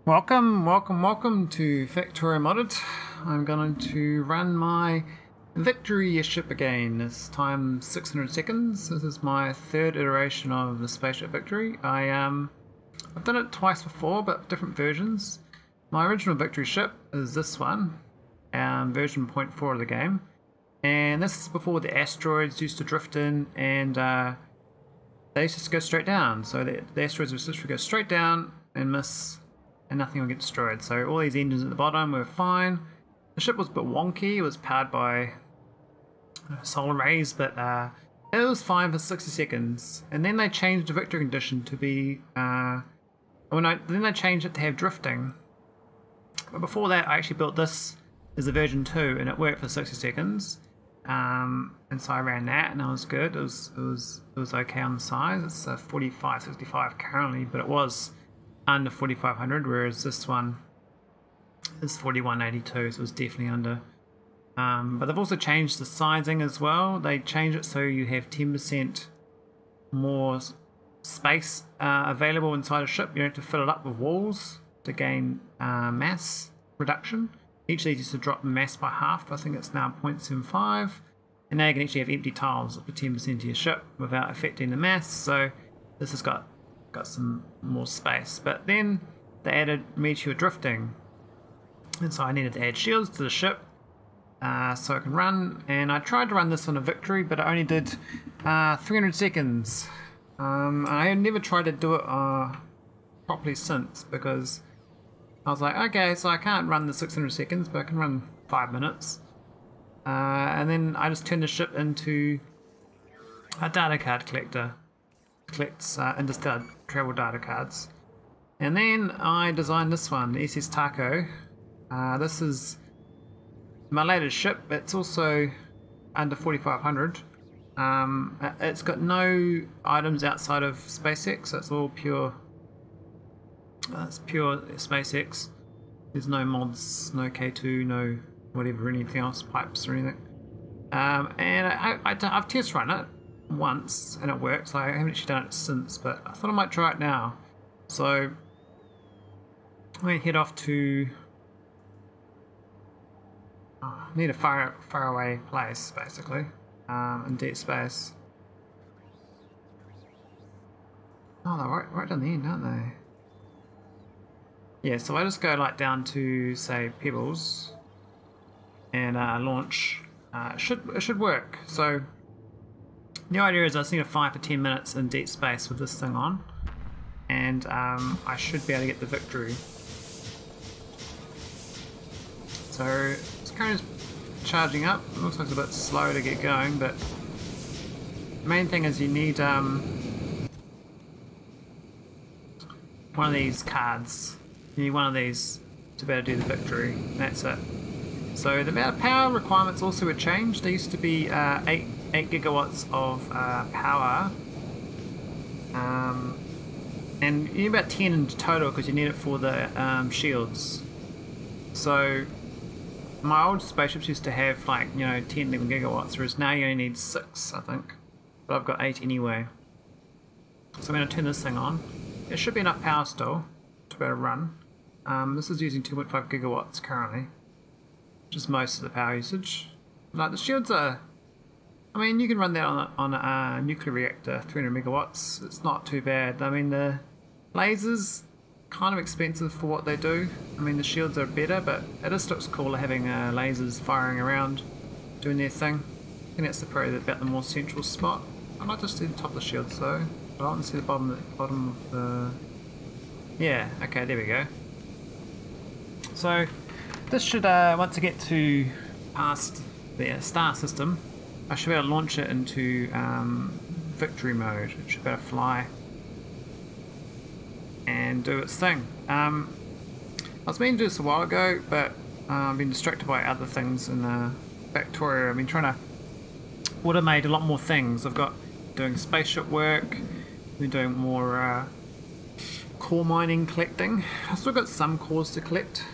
Welcome to Factorio Modded. I'm going to run my Victory ship again, this time 600 seconds. This is my third iteration of the Spaceship Victory. I've done it twice before, but different versions. My original Victory ship is this one, version 0.4 of the game. And this is before the asteroids used to drift in and they used to just go straight down. So the asteroids would literally go straight down and miss and nothing will get destroyed. So all these engines at the bottom were fine. The ship was a bit wonky. It was powered by solar rays, but it was fine for 60 seconds. And then they changed the Victory condition to be then they changed it to have drifting. But before that, I actually built this as a version 2, and it worked for 60 seconds. And so I ran that, and it was good. It was okay on the size. It's 4565 currently, but it was under 4500, whereas this one is 4182, so it's definitely under. But they've also changed the sizing as well. They changed it so you have 10% more space available inside a ship. You don't have to fill it up with walls to gain mass reduction. Each of these used to drop mass by half. I think it's now 0.75, and now you can actually have empty tiles up to 10% of your ship without affecting the mass. So this has got some more space. But then they added meteor drifting, and so I needed to add shields to the ship so it can run. And I tried to run this on a Victory, but I only did 300 seconds. I have never tried to do it properly since, because I was like, okay, so I can't run the 600 seconds, but I can run 5 minutes. And then I just turned the ship into a data card collector. Collects interstellar travel data cards. And then I designed this one, the SS Taco. This is my latest ship. It's also under 4500. It's got no items outside of SpaceX, so it's all pure. It's pure SpaceX. There's no mods, no K2, no whatever, anything else, pipes or anything. And I've test run it once and it works. I haven't actually done it since, but I thought I might try it now. So I'm going to head off to I need a far away place, basically, in deep space. Oh, they're right down the end, aren't they? Yeah, so I just go like down to, say, Pebbles and launch. It should work. So the idea is I just need to fly for 10 minutes in deep space with this thing on, and I should be able to get the Victory. So it's currently charging up. It looks like it's a bit slow to get going, but the main thing is you need one of these cards. You need one of these to be able to do the Victory. That's it. So the amount of power requirements also were changed. There used to be 8 gigawatts of power, and you need about 10 in total because you need it for the shields. So my old spaceships used to have, like, 10, 11 gigawatts, whereas now you only need 6, I think. But I've got 8 anyway. So I'm going to turn this thing on. There should be enough power still to be able to run. This is using 2.5 gigawatts currently, which is most of the power usage. Like, the shields are, I mean, you can run that on a nuclear reactor, 300 megawatts. It's not too bad. I mean, the lasers kind of expensive for what they do. I mean, the shields are better, but it just looks cooler having lasers firing around, doing their thing. I think that's probably about the more central spot. I might just see the top of the shields though, but I want to see the bottom of the. Yeah. Okay. There we go. So this should once I get to past the star system, I should be able to launch it into Victory mode. It should be able to fly and do its thing. I was meaning to do this a while ago, but I've been distracted by other things in Factorio. I've been trying to automate a lot more things. I've got doing spaceship work, been doing more core mining, collecting. I've still got some cores to collect.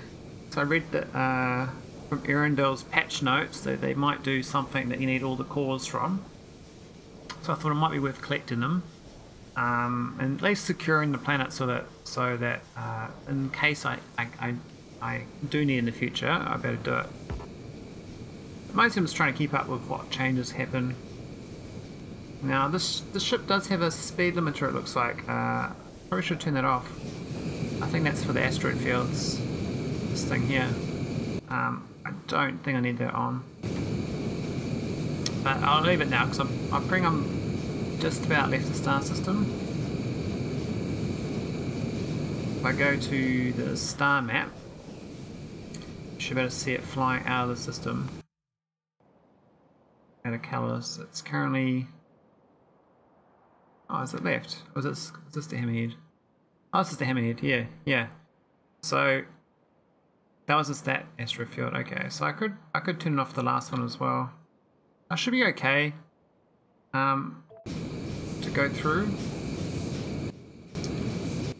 So I read that from Arundel's patch notes that they might do something that you need all the cores from. So I thought it might be worth collecting them. and at least securing the planet so that in case I do need in the future, I better do it. Mostly I'm just trying to keep up with what changes happen. Now this ship does have a speed limiter, it looks like. Probably should turn that off. I think that's for the asteroid fields. This thing here. I don't think I need that on. But I'll leave it now because I think I'm just about left the star system. If I go to the star map, you should be able to see it flying out of the system. Out of Callus. It's currently... Oh, is it left? Or is this the hammerhead? Oh, this is the hammerhead, yeah. So that was just that asteroid field. Okay, so I could turn off the last one as well. I should be okay to go through.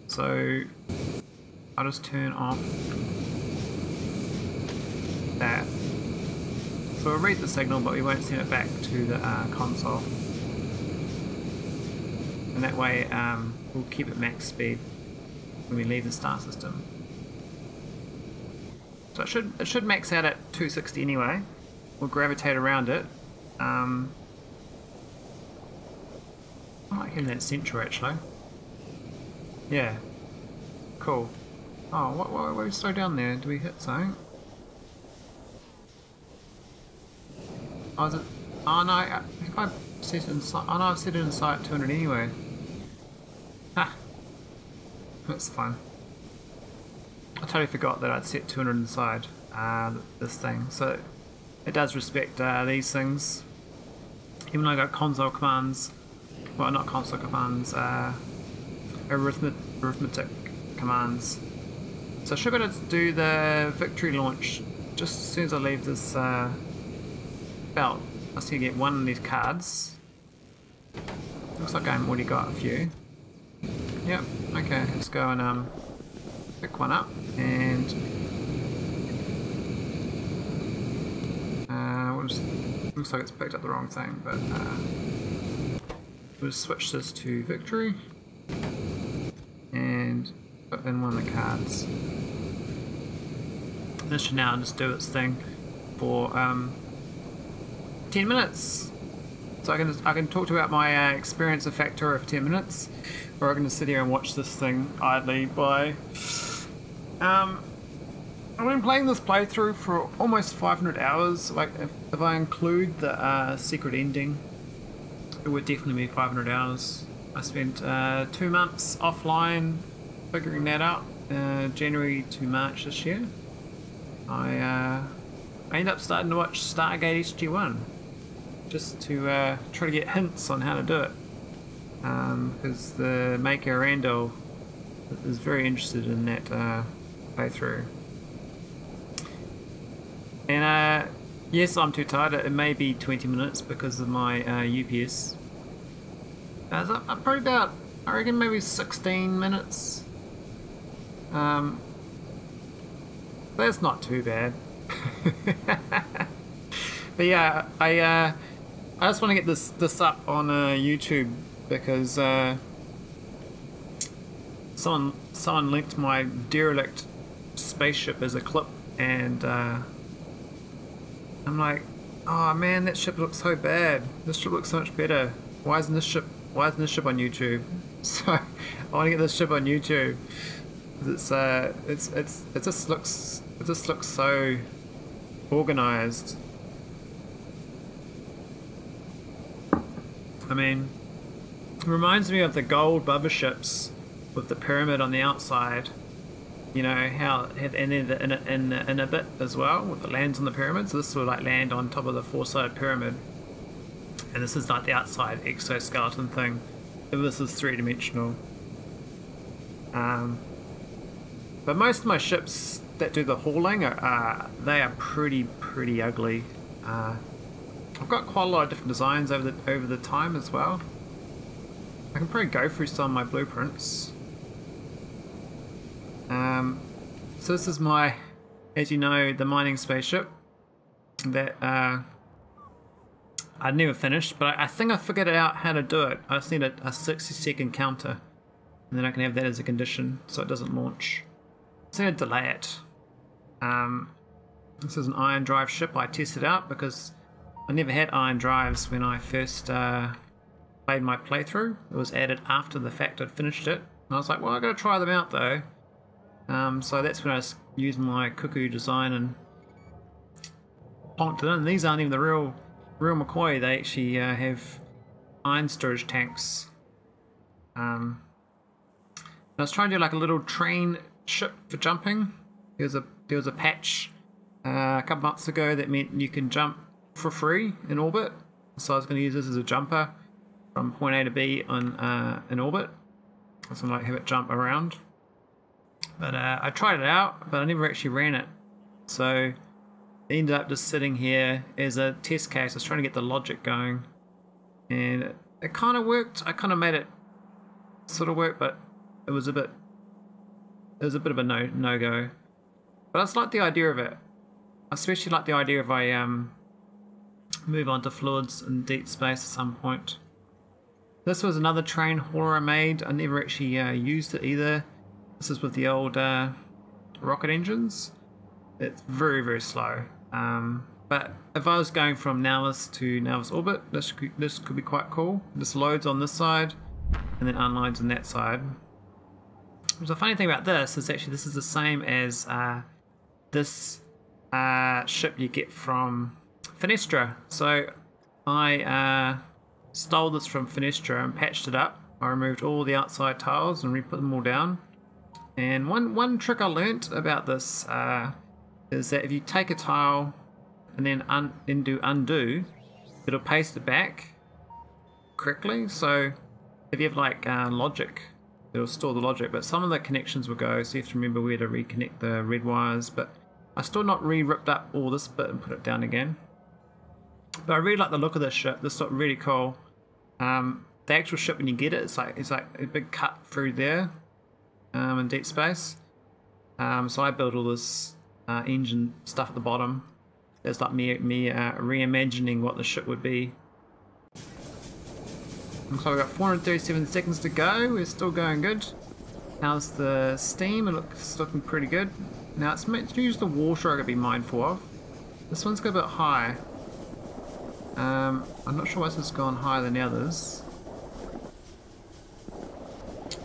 So I'll just turn off that. So we'll read the signal, but we won't send it back to the console. And that way we'll keep it max speed when we leave the star system. So it should max out at 260 anyway. We'll gravitate around it. I like having that central actually. Yeah. Cool. Oh, what we slow down there? Do we hit something? Oh, is it? Oh no, I think I set it inside. Oh no, I've set it inside 200 anyway. Ha! That's fine. I totally forgot that I'd set 200 inside this thing. So it does respect these things. Even though I got console commands, well not console commands, arithmetic commands. So I should be able to do the Victory launch just as soon as I leave this belt. I see you get one of these cards. Looks like I've already got a few. Yep, okay, let's go and pick one up and looks like it's picked up the wrong thing, but we'll switch this to Victory and put in one of the cards. This should now just do its thing for 10 minutes. So I can talk to you about my experience of Factorio for 10 minutes, or I can just sit here and watch this thing idly by. I've been playing this playthrough for almost 500 hours. Like if I include the secret ending, it would definitely be 500 hours. I spent 2 months offline figuring that out, January to March this year. I ended up starting to watch Stargate SG-1 just to try to get hints on how to do it, because the maker Randall is very interested in that playthrough. And yes, I'm too tired. It may be 20 minutes because of my UPS. So I'm probably about, I reckon maybe 16 minutes. That's not too bad. But yeah, I just want to get this up on YouTube because someone linked my derelict spaceship as a clip, and I'm like, oh man, that ship looks so bad. This ship looks so much better. Why isn't this ship on YouTube? So I want to get this ship on YouTube. It just looks so organized. I mean, it reminds me of the gold bubba ships with the pyramid on the outside. You know how, and then in a bit as well, with it lands on the pyramid. So this will like land on top of the four-sided pyramid, and this is like the outside exoskeleton thing. This is three-dimensional. But most of my ships that do the hauling they are pretty ugly. I've got quite a lot of different designs over the time as well. I can probably go through some of my blueprints. So this is my, as you know, the mining spaceship that I never finished, but I think I figured out how to do it. I just need a 60-second counter, and then I can have that as a condition so it doesn't launch. So I'm going to delay it. This is an iron drive ship. I tested out because I never had iron drives when I first played my playthrough. It was added after the fact I'd finished it. And I was like, well, I've got to try them out though. So that's when I used my cuckoo design and plonked it in. These aren't even the real McCoy. They actually have iron storage tanks. I was trying to do like a little train ship for jumping. There was a patch a couple months ago that meant you can jump for free in orbit. So I was going to use this as a jumper from point A to B on in orbit. So I like have it jump around. But I tried it out, but I never actually ran it. So it ended up just sitting here as a test case. I was trying to get the logic going, and it kind of worked. I kind of made it sort of work, but it was a bit of a no go. But I just like the idea of it. I especially like the idea if I move on to fluids in deep space at some point. This was another train hauler I made. I never actually used it either. This is with the old rocket engines. It's very, very slow. But if I was going from Nauvis to Nauvis orbit, this could be quite cool. This loads on this side and then unloads on that side. The funny thing about this is actually this is the same as this ship you get from Finestra. So I stole this from Finestra and patched it up. I removed all the outside tiles and re-put them all down. And one trick I learnt about this is that if you take a tile and then do undo, it'll paste it back correctly. So if you have like logic, it'll store the logic, but some of the connections will go, so you have to remember where to reconnect the red wires. But I still not ripped up all this bit and put it down again. But I really like the look of this ship. This looked really cool. The actual ship, when you get it, it's like a big cut through there in deep space. So I built all this engine stuff at the bottom. It's like me reimagining what the ship would be. Looks like we've got 437 seconds to go. We're still going good. How's the steam? It's looking pretty good. Now it's usually the water I gotta be mindful of. This one's got a bit high. I'm not sure why this has gone higher than the others.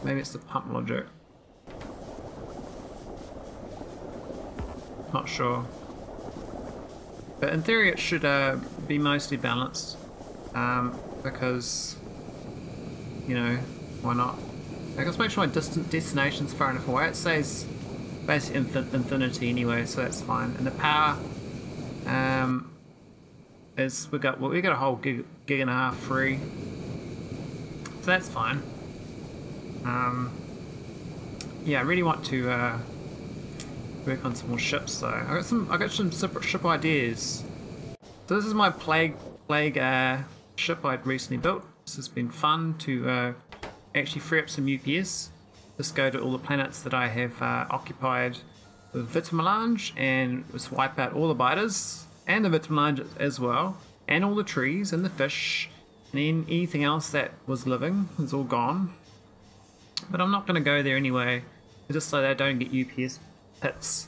Maybe it's the pump logic. Not sure. But in theory it should be mostly balanced. Because, you know, why not? I guess make sure my destination's far enough away. It says basically infinity anyway, so that's fine. And the power is we got a whole gig and a half free, so that's fine. Yeah, I really want to work on some more ships though. I got some separate ship ideas. So this is my plague ship I'd recently built. This has been fun to actually free up some UPS. Just go to all the planets that I have occupied with Vitamelange and just wipe out all the biters and the Vitamelange as well, and all the trees and the fish, and then anything else that was living is all gone. But I'm not going to go there anyway, just so that I don't get UPS hits.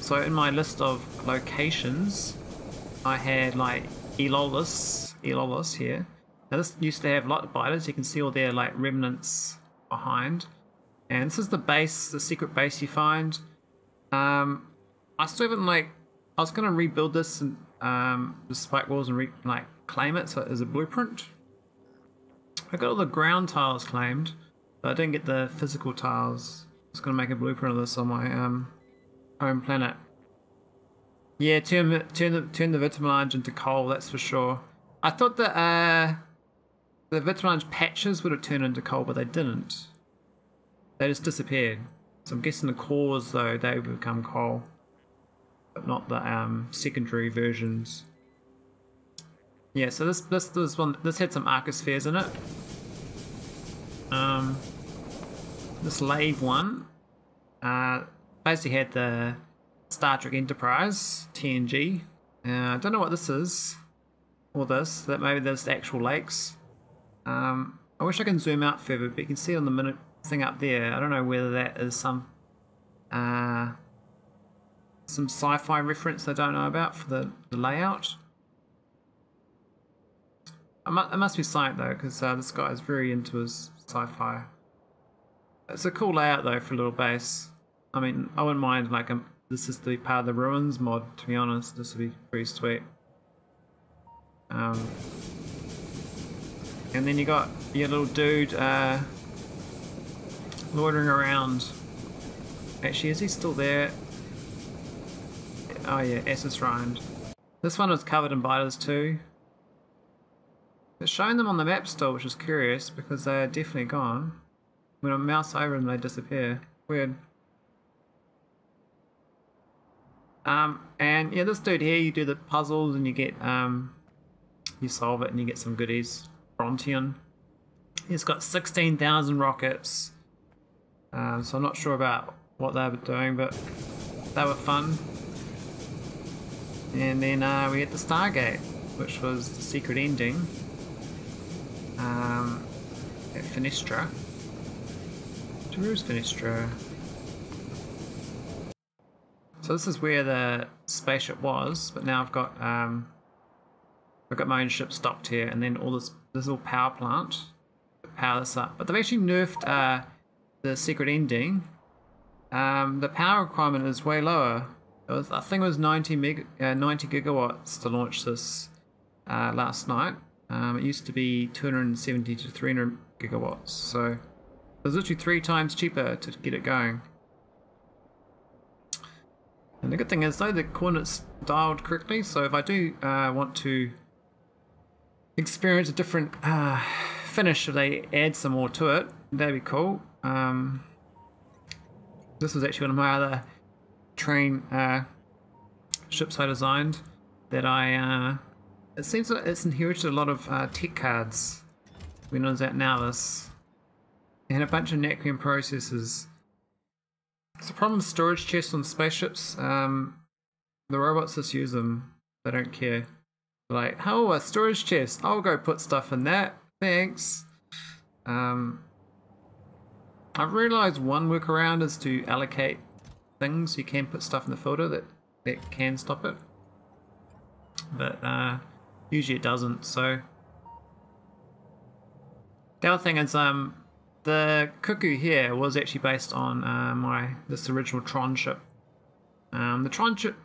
So in my list of locations, I had like Elolis here. Now this used to have a lot of biters. You can see all their like remnants behind. And this is the base, the secret base you find. I still haven't I was gonna rebuild this and the spike walls and claim it so as a blueprint. I got all the ground tiles claimed, but I didn't get the physical tiles. I was gonna make a blueprint of this on my home planet. Yeah, turn the Vitamelange into coal, that's for sure. I thought that the Vitamelange patches would have turned into coal, but they didn't. They just disappeared. So I'm guessing the cores though, they would become coal, but not the secondary versions. Yeah, so this had some arcospheres in it. This Lave one basically had the Star Trek Enterprise TNG I don't know what this is, or this, that maybe there's actual lakes. I wish I can zoom out further, but you can see on the minute thing up there, I don't know whether that is some sci-fi reference I don't know about for the layout. It must be something though, because this guy is very into his sci-fi. It's a cool layout though for a little base. I mean, I wouldn't mind like this is the part of the ruins mod, to be honest. This would be pretty sweet. And then you got your little dude loitering around. Actually, is he still there? Oh yeah, Essus Rind. This one is covered in biters too. It's showing them on the map still, which is curious because they're definitely gone. When I mouse over them, they disappear. Weird. And yeah, this dude here, you do the puzzles and you get you solve it and you get some goodies. Brontian. He's got 16,000 rockets. So I'm not sure about what they were doing, but they were fun. And then we get the Stargate, which was the secret ending at Finestra. Where's Finestra? So this is where the spaceship was, but now I've got my own ship stocked here, and then all this little power plant to power this up. But they've actually nerfed the secret ending. The power requirement is way lower. I think it was 90 gigawatts to launch this last night. It used to be 270 to 300 gigawatts, so it was literally 3 times cheaper to get it going. And the good thing is though, the coordinates dialed correctly, so if I do want to experience a different finish, if they add some more to it, that'd be cool. This was actually one of my other train ships I designed that it seems that it's inherited a lot of tech cards when I was at Nauvis and a bunch of Nacrium processors. It's a problem with storage chests on spaceships. The robots just use them. They don't care. They're like, oh, a storage chest. I'll go put stuff in that. Thanks. I've realized one workaround is to allocate things. You can put stuff in the filter that can stop it. But usually it doesn't. So the other thing is the Cuckoo here was actually based on this original Tron ship. The Tron ship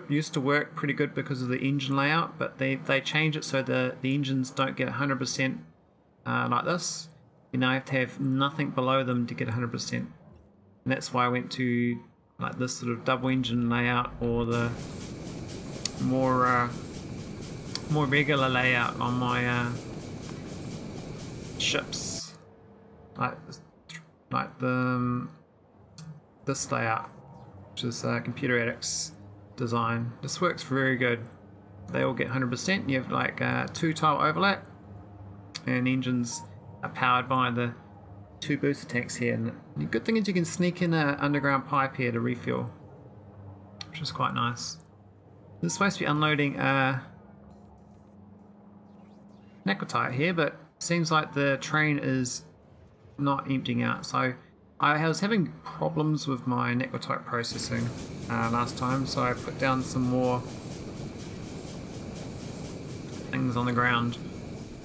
used to work pretty good because of the engine layout, but they changed it so the engines don't get 100% like this. You now have to have nothing below them to get 100%. And that's why I went to like this sort of double engine layout, or the more regular layout on my ships, like this layout, which is Computer Addict's design. This works very good. They all get 100%. You have like 2 tile overlap, and engines are powered by the 2 booster tanks here. And the good thing is you can sneak in an underground pipe here to refuel, which is quite nice. This is supposed to be unloading Necrotite here, but seems like the train is not emptying out. So I was having problems with my Necrotite processing last time, so I put down some more things on the ground.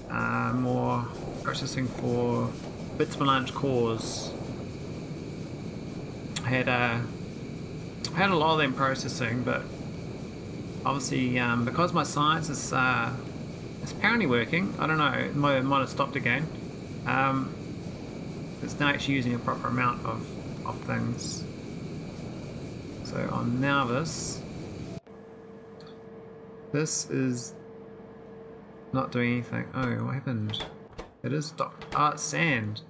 More processing for bits melange cores. I had a lot of them processing, but obviously because my science is apparently working, I don't know, it might have stopped again. It's now actually using a proper amount of things. So on Nauvis, this is not doing anything. Oh, what happened? It is stopped. Ah, it's sand.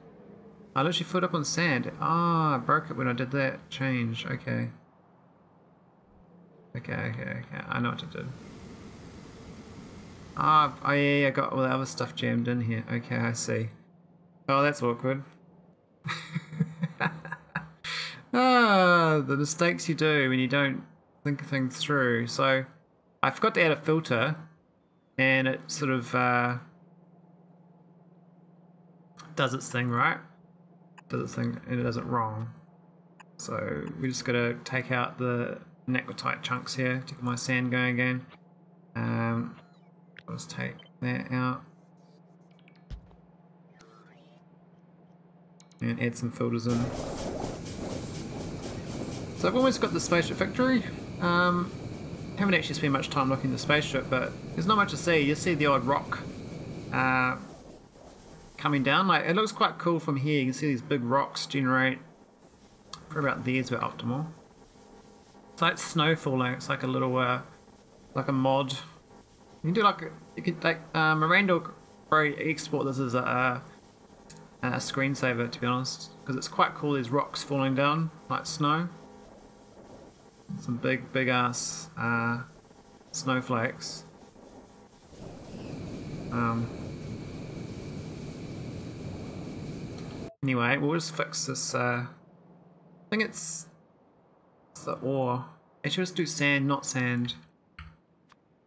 I literally flew up on sand. Ah, I broke it when I did that change. Okay. Okay. I know what I did. Ah, oh yeah, I got all the other stuff jammed in here. Okay, I see. Oh, that's awkward. Ah, the mistakes you do when you don't think things through. So I forgot to add a filter, and it sort of does its thing, right? Does its thing, and it does it wrong. So we just got to take out the necrotite chunks here to get my sand going again. Let's take that out and add some filters in. So I've almost got the Spaceship Victory. Haven't actually spent much time looking at the spaceship, but there's not much to see. You see the odd rock coming down. Like, it looks quite cool from here. You can see these big rocks generate. Probably about there's were optimal. It's like snow falling. It's like a little, like a mod. You can do like, you could like, Miranda will probably export this as a screensaver, to be honest, because it's quite cool. These rocks falling down like snow. Some big ass snowflakes. Anyway, we'll just fix this. I think it's the ore. Actually, let's do sand, not sand.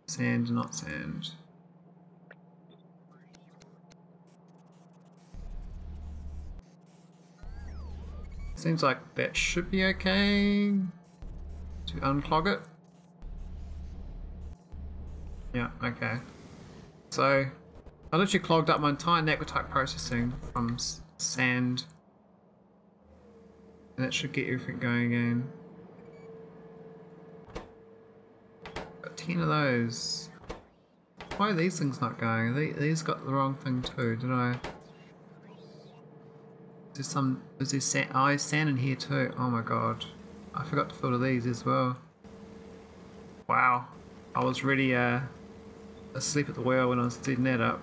Sand, not sand. Seems like that should be okay to unclog it. Yeah, okay. So I literally clogged up my entire necrotite processing from sand, and that should get everything going again. Got 10 of those. Why are these things not going? These got the wrong thing too, did I? Is there sand? Oh, there's sand in here too. Oh my god. I forgot to filter these as well. Wow. I was really asleep at the wheel when I was setting that up.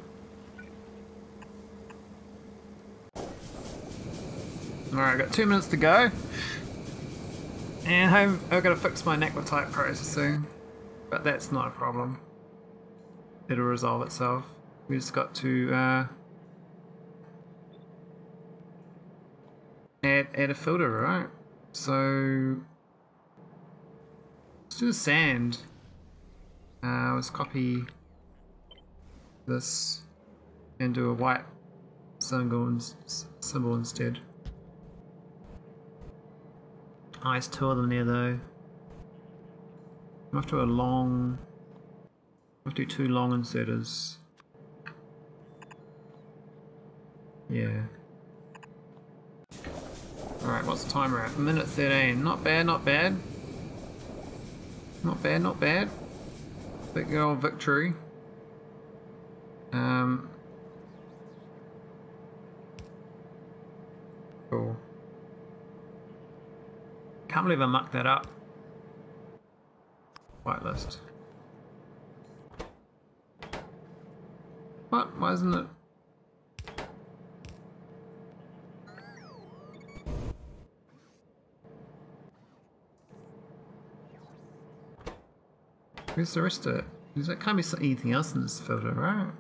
Alright, I've got 2 minutes to go. And I've got to fix my necrotite processing. But that's not a problem. It'll resolve itself. We just got to add a filter, right? So let's do the sand. Let's copy this and do a white symbol instead. Nice, 2 of them there though. I'm after a long. I have to do 2 long inserters. Yeah. Alright, what's the timer at? 1:13. Not bad, not bad. Not bad, not bad. Big old victory. Cool. Can't believe I mucked that up. Whitelist. What? Why isn't it? Where's the rest of it? There can't be anything else in this filter, right?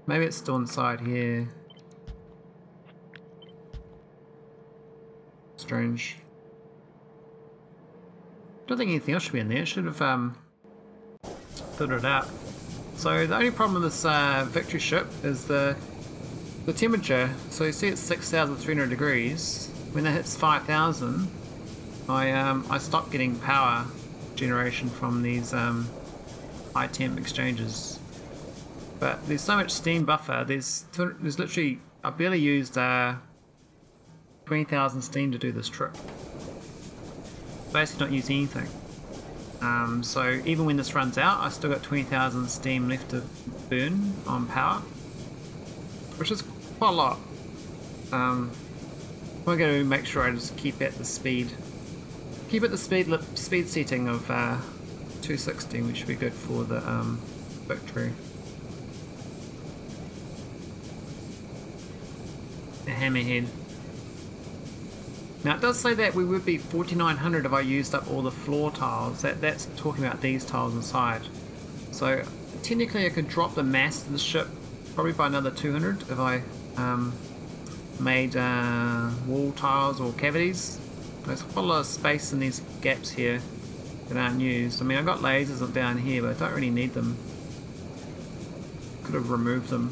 Maybe it's still inside here. Strange. Don't think anything else should be in there. It should have filtered it out. So the only problem with this Victory ship is the temperature. So you see it's 6,300 degrees. When it hits 5,000, I stop getting power generation from these high temp exchanges. But there's so much steam buffer. There's literally, I barely used 20,000 steam to do this trip. Basically not use anything. So even when this runs out, I still got 20,000 steam left to burn on power, which is quite a lot. We're going to make sure I just keep at the speed. Keep at the speed setting of 260, which should be good for the Victory. The hammerhead. Now it does say that we would be 4,900 if I used up all the floor tiles. That's talking about these tiles inside. So technically I could drop the mass of the ship probably by another 200 if I made wall tiles or cavities. There's quite a lot of space in these gaps here. that aren't used. I mean, I've got lasers down here, but I don't really need them. Could have removed them.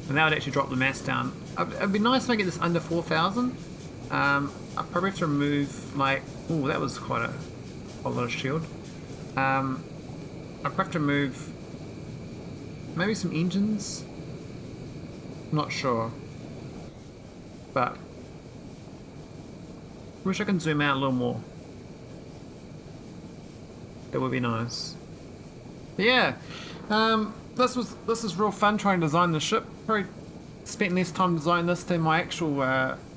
And that would actually drop the mass down. It'd be nice if I get this under 4,000. I'll probably have to remove, like... Oh, that was quite a lot of shield. I'll probably have to remove maybe some engines. Not sure. But wish I can zoom out a little more. That would be nice. But yeah, this was real fun trying to design the ship. Probably spent less time designing this than my actual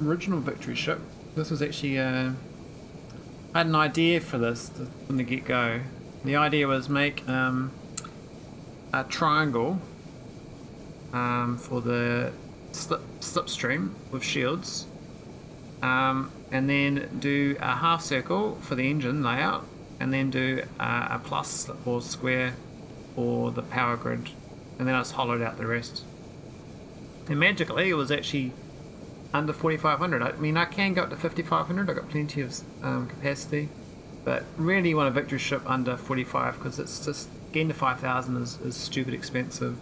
original Victory ship. This was actually I had an idea for this from the get-go. The idea was make a triangle for the slipstream with shields, and then do a half circle for the engine layout, and then do a plus or square for the power grid, and then I just hollowed out the rest. And magically it was actually under 4,500. I mean, I can go up to 5,500, I've got plenty of capacity, but really want a Victory ship under 45 because it's just getting to 5,000 is stupid expensive.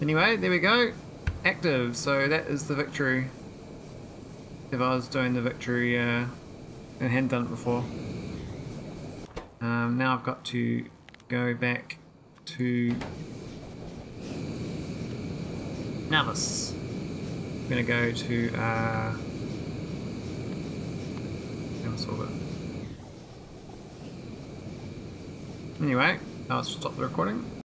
Anyway, there we go, active. So that is the Victory. If I was doing the Victory and hadn't done it before. Now I've got to go back to Navis. I'm going to go to anyway, I'll stop the recording.